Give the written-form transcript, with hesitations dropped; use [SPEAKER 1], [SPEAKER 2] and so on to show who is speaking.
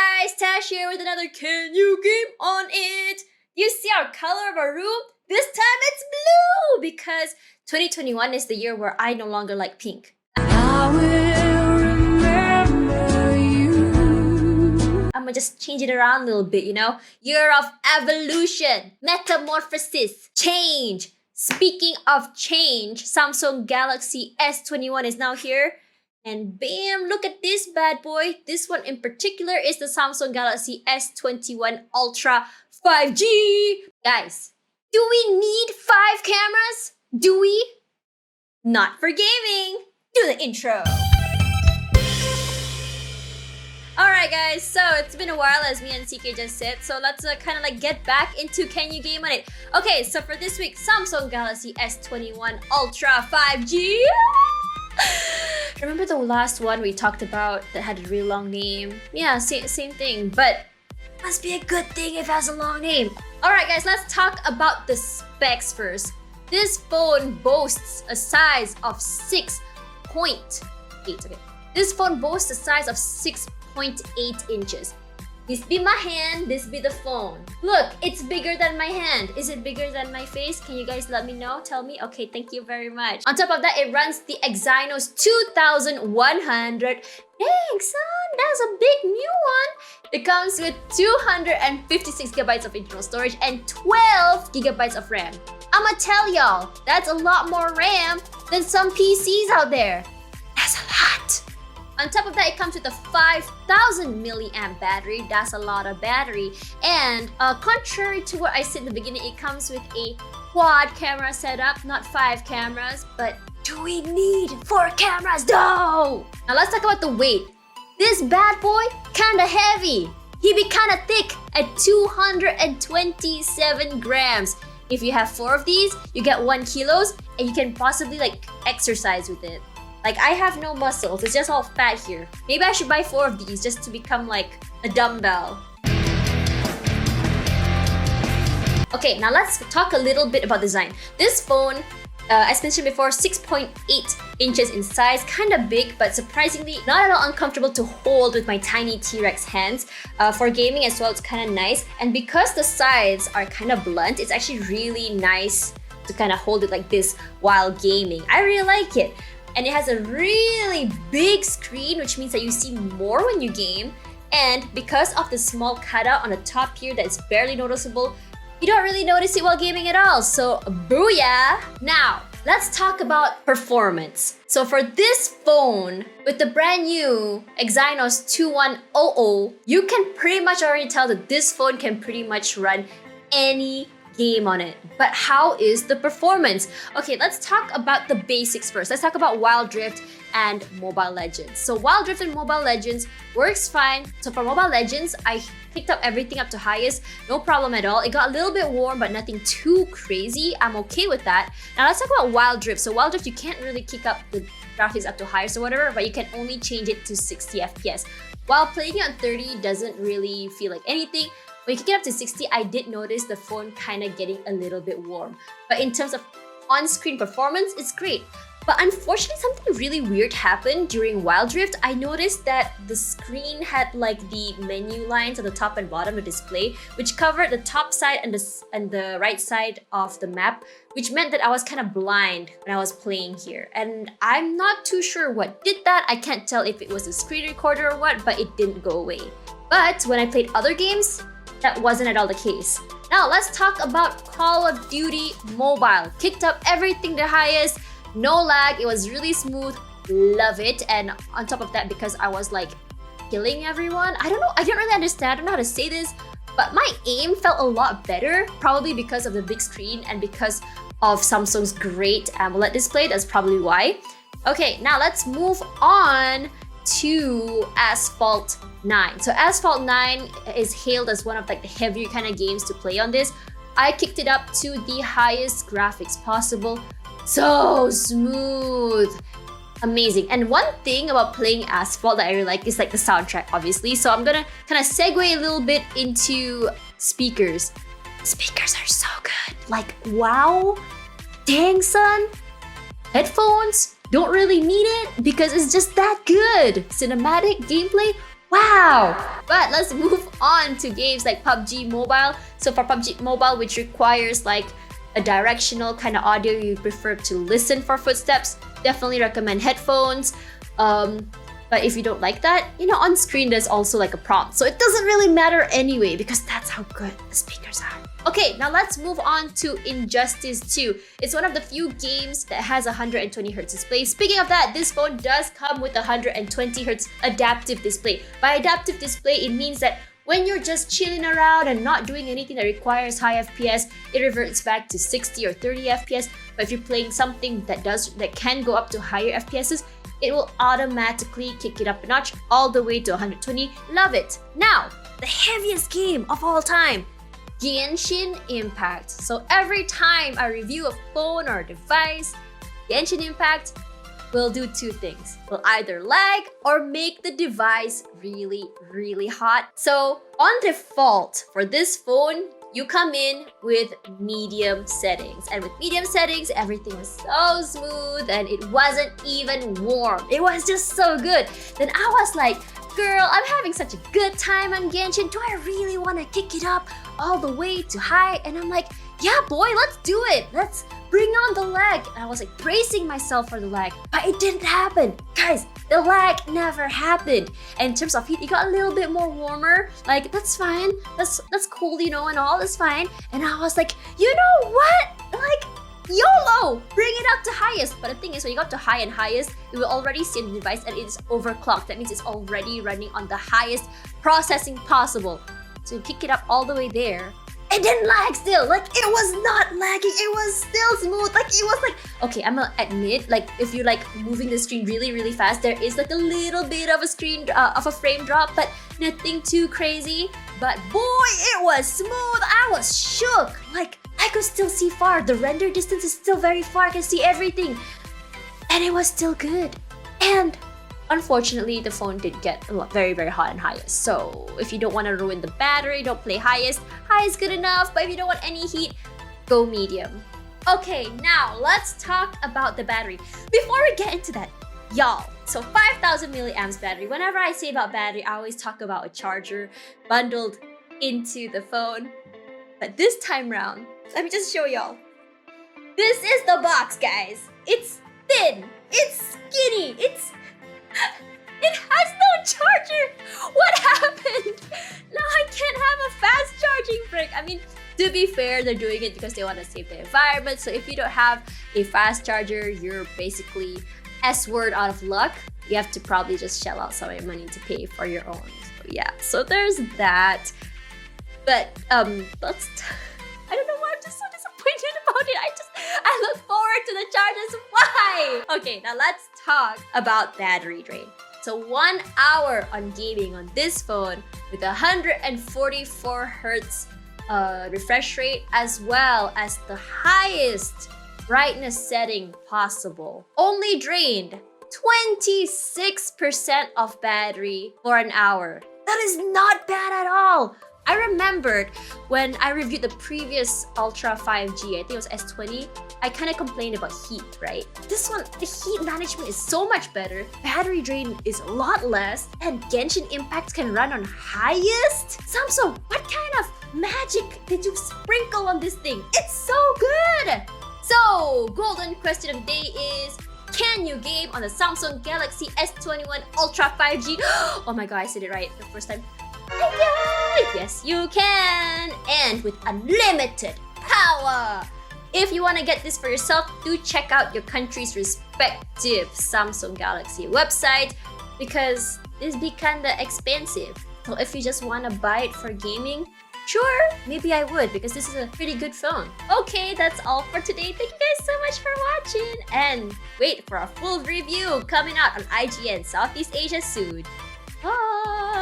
[SPEAKER 1] guys, Tash here with another Can You Game on It. You see our color of our room? This time it's blue because 2021 is the year where I no longer like pink. I will remember you. I'm gonna just change it around a little bit, you know? Year of evolution, metamorphosis, change. Speaking of change, Samsung Galaxy S21 is now here. And bam, look at this bad boy. This one in particular is the Samsung Galaxy S21 Ultra 5G. Guys, do we need 5 cameras? Do we? Not for gaming. Do the intro. Alright guys, so it's been a while as me and CK just said, so let's kind of like get back into Can You Game on It. Okay, so for this week, Samsung Galaxy S21 Ultra 5G. Remember the last one we talked about that had a really long name? Yeah, same thing, but must be a good thing if it has a long name. Alright guys, let's talk about the specs first. This phone boasts a size of 6.8. Okay. This phone boasts a size of 6.8 inches. This be my hand, this be the phone. Look, it's bigger than my hand. Is it bigger than my face? Can you guys let me know? Tell me? Okay, thank you very much. On top of that, it runs the Exynos 2100. Dang, son, that's a big new one. It comes with 256 gigabytes of internal storage and 12 gigabytes of RAM. I'ma tell y'all, that's a lot more RAM than some PCs out there. That's a lot. On top of that, it comes with a 5,000 milliamp battery. That's a lot of battery. And contrary to what I said in the beginning, it comes with a quad camera setup, not 5 cameras. But do we need 4 cameras? No! Now let's talk about the weight. This bad boy, kinda heavy. He be kinda thick at 227 grams. If you have 4 of these, you get 1 kilos and you can possibly like exercise with it. Like, I have no muscles, it's just all fat here. Maybe I should buy 4 of these just to become like a dumbbell. Okay, now let's talk a little bit about design. This phone, as mentioned before, 6.8 inches in size, kind of big, but surprisingly not at all uncomfortable to hold with my tiny T-Rex hands. For gaming as well, it's kind of nice. And because the sides are kind of blunt, it's actually really nice to kind of hold it like this while gaming. I really like it. And it has a really big screen, which means that you see more when you game. And because of the small cutout on the top here that's barely noticeable, you don't really notice it while gaming at all. So, booyah! Now, let's talk about performance. So for this phone, with the brand new Exynos 2100, you can pretty much already tell that this phone can pretty much run any game on it. But how is the performance? Okay, let's talk about the basics first. Let's talk about Wild Rift and Mobile Legends. So Wild Rift and Mobile Legends works fine. So for Mobile Legends, I picked up everything up to highest, no problem at all. It got a little bit warm, but nothing too crazy. I'm okay with that. Now let's talk about Wild Rift. So Wild Rift, you can't really kick up the graphics up to highest or whatever, but you can only change it to 60 FPS. While playing it on 30 doesn't really feel like anything. When you kick it up to 60, I did notice the phone kind of getting a little bit warm. But in terms of on-screen performance, it's great. But unfortunately, something really weird happened during Wild Rift. I noticed that the screen had like the menu lines on the top and bottom of the display, which covered the top side and the right side of the map, which meant that I was kind of blind when I was playing here. And I'm not too sure what did that. I can't tell if it was a screen recorder or what, but it didn't go away. But when I played other games, that wasn't at all the case. Now let's talk about Call of Duty Mobile. Kicked up everything the highest, no lag, it was really smooth, love it. And on top of that, because I was like killing everyone, I don't know, I don't really understand, I don't know how to say this, but my aim felt a lot better, probably because of the big screen and because of Samsung's great AMOLED display, that's probably why. Okay, now let's move on to Asphalt 9. So Asphalt 9 is hailed as one of like the heavier kind of games to play on this. I kicked it up to the highest graphics possible. So smooth. Amazing. And one thing about playing Asphalt that I really like is like the soundtrack, obviously. So I'm gonna kind of segue a little bit into speakers. Speakers are so good. Like, wow. Dang, son. Headphones, don't really need it because it's just that good. Cinematic gameplay, wow. But But let's move on to games like Pubg Mobile. So for Pubg Mobile, which requires like a directional kind of audio, you prefer to listen for footsteps, definitely recommend headphones. But if you don't like that, on screen there's also like a prompt. So it doesn't really matter anyway because that's how good the speakers are. Okay, now let's move on to Injustice 2. It's one of the few games that has 120Hz display. Speaking of that, this phone does come with 120Hz adaptive display. By adaptive display, it means that when you're just chilling around and not doing anything that requires high FPS, it reverts back to 60 or 30 FPS. But if you're playing something that can go up to higher FPSs, it will automatically kick it up a notch all the way to 120. Love it. Now, the heaviest game of all time, Genshin Impact. So every time I review a phone or a device, Genshin Impact will do two things. Will either lag or make the device really, really hot. So on default for this phone, you come in with medium settings. And with medium settings, everything was so smooth and it wasn't even warm. It was just so good. Then I was like, girl, I'm having such a good time on Genshin. Do I really want to kick it up all the way to high? And I'm like, yeah, boy, let's do it. Let's bring on the lag. And I was like bracing myself for the lag, but it didn't happen. Guys, the lag never happened. And in terms of heat, it got a little bit more warmer. Like, that's fine. That's cool, and all, that's fine. And I was like, you know what? Like, YOLO! Bring it up to highest. But the thing is, when you got to high and highest, it will already see the device and it is overclocked. That means it's already running on the highest processing possible. So you kick it up all the way there. It didn't lag still. Like, it was not lagging. It was still smooth. Like, it was like, okay, I'm gonna admit, like, if you're like moving the screen really, really fast, there is like a little bit of a frame drop, but nothing too crazy. But boy, it was smooth. I was shook. Like, I could still see far. The render distance is still very far. I can see everything. And it was still good. And unfortunately, the phone did get very, very hot and highest. So if you don't want to ruin the battery, don't play highest. High is good enough, but if you don't want any heat, go medium. Okay, now let's talk about the battery. Before we get into that, y'all, so 5,000 milliamps battery. Whenever I say about battery, I always talk about a charger bundled into the phone. But this time round, let me just show y'all. This is the box, guys. It's thin, it's skinny, it has no charger. What happened? Now I can't have a fast charging brick. I mean, to be fair, they're doing it because they want to save the environment. So if you don't have a fast charger, you're basically S-word out of luck. You have to probably just shell out some money to pay for your own. So yeah, so there's that. But I don't know why I'm just so disappointed about it. I look forward to the charges. Why? Okay, now let's talk about battery drain. So 1 hour on gaming on this phone with 144 Hz refresh rate, as well as the highest brightness setting possible, only drained 26% of battery for an hour. That is not bad at all. I remembered when I reviewed the previous Ultra 5G, I think it was S20, I kind of complained about heat, right? This one, the heat management is so much better, battery drain is a lot less, and Genshin Impact can run on highest? Samsung, what kind of magic did you sprinkle on this thing? It's so good! So, golden question of the day is, can you game on the Samsung Galaxy S21 Ultra 5G? Oh my god, I said it right the first time. Yes, you can! And with unlimited power! If you want to get this for yourself, do check out your country's respective Samsung Galaxy website because this be kinda expensive. So if you just want to buy it for gaming, sure, maybe I would because this is a pretty good phone. Okay, that's all for today. Thank you guys so much for watching. And wait for a full review coming out on IGN Southeast Asia soon. Bye!